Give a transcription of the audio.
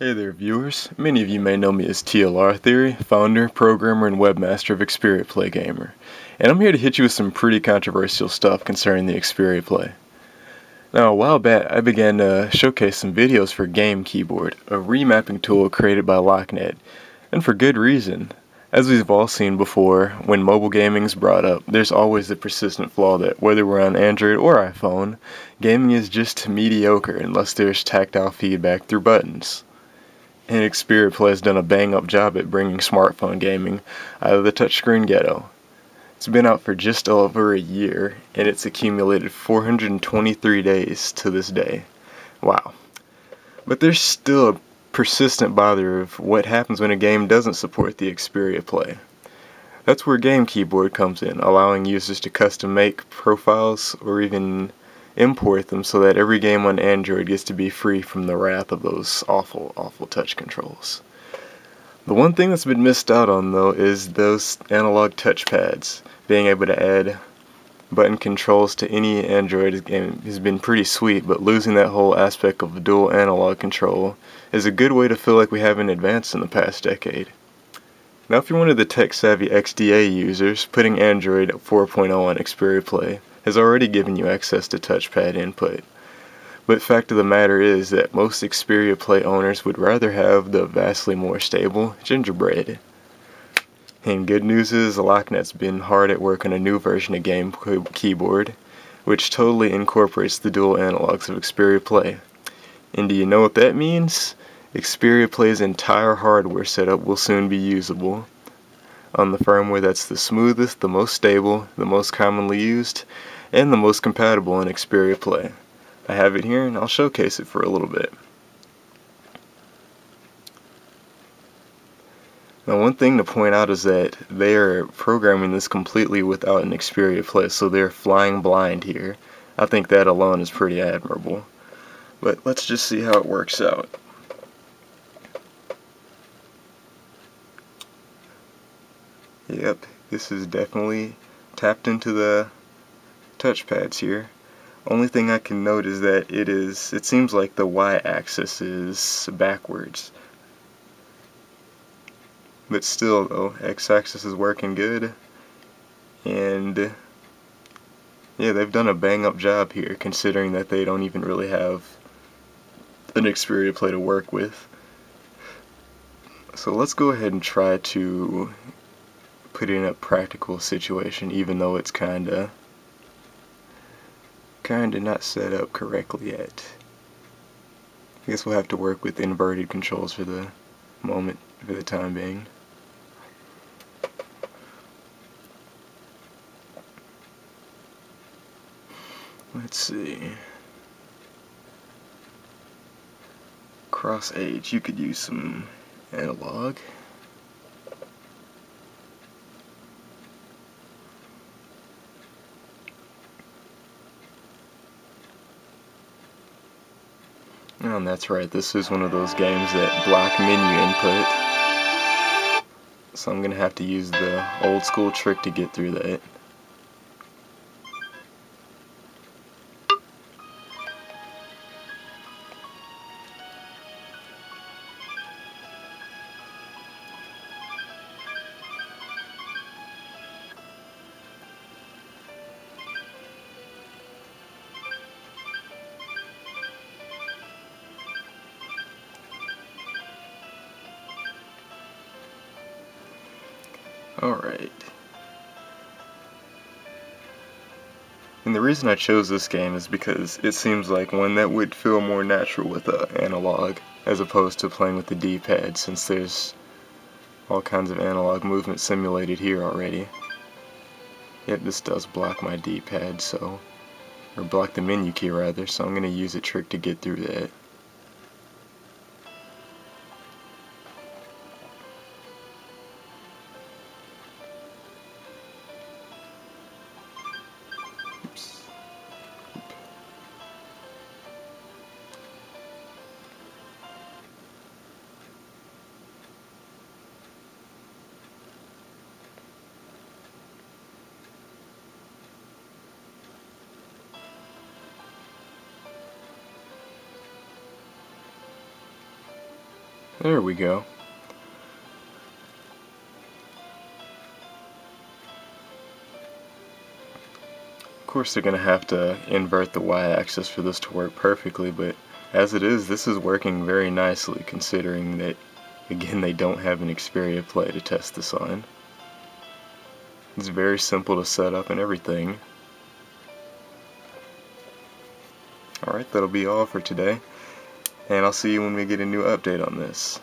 Hey there viewers, many of you may know me as TLR Theory, founder, programmer, and webmaster of Xperia Play Gamer, and I'm here to hit you with some pretty controversial stuff concerning the Xperia Play. Now a while back I began to showcase some videos for GameKeyboard, a remapping tool created by LockNet, and for good reason. As we've all seen before, when mobile gaming is brought up, there's always the persistent flaw that whether we're on Android or iPhone, gaming is just mediocre unless there's tactile feedback through buttons. And Xperia Play has done a bang-up job at bringing smartphone gaming out of the touchscreen ghetto. It's been out for just over a year, and it's accumulated 423 days to this day. Wow. But there's still a persistent bother of what happens when a game doesn't support the Xperia Play. That's where GameKeyboard comes in, allowing users to custom make profiles or even import them so that every game on Android gets to be free from the wrath of those awful touch controls. The one thing that's been missed out on though is those analog touchpads. Being able to add button controls to any Android game has been pretty sweet, but losing that whole aspect of dual analog control is a good way to feel like we haven't advanced in the past decade. Now if you're one of the tech-savvy XDA users, putting Android 4.0 on Xperia Play has already given you access to touchpad input. But fact of the matter is that most Xperia Play owners would rather have the vastly more stable Gingerbread. And good news is LockNet's been hard at work on a new version of GameKeyboard, which totally incorporates the dual analogs of Xperia Play. And do you know what that means? Xperia Play's entire hardware setup will soon be usable on the firmware that's the smoothest, the most stable, the most commonly used, and the most compatible in Xperia Play. I have it here and I'll showcase it for a little bit. Now one thing to point out is that they are programming this completely without an Xperia Play, so they're flying blind here. I think that alone is pretty admirable. But let's just see how it works out. Yep, this is definitely tapped into the touchpads here. Only thing I can note is that it seems like the y-axis is backwards. But still though, x-axis is working good. And yeah, they've done a bang-up job here considering that they don't even really have an Xperia Play to work with. So let's go ahead and try to put it in a practical situation, even though it's kinda not set up correctly yet. I guess we'll have to work with inverted controls for the moment, for the time being. Let's see. Cross age, you could use some analog. Oh, and that's right, this is one of those games that block menu input. So I'm gonna have to use the old school trick to get through that. Alright. And the reason I chose this game is because it seems like one that would feel more natural with analog as opposed to playing with the D-pad, since there's all kinds of analog movement simulated here already. Yet this does block my D-pad, or block the menu key rather, so I'm going to use a trick to get through that. There we go. Of course they're going to have to invert the y-axis for this to work perfectly, but as it is, this is working very nicely considering that, again, they don't have an Xperia Play to test this on. It's very simple to set up and everything. Alright, that'll be all for today, and I'll see you when we get a new update on this.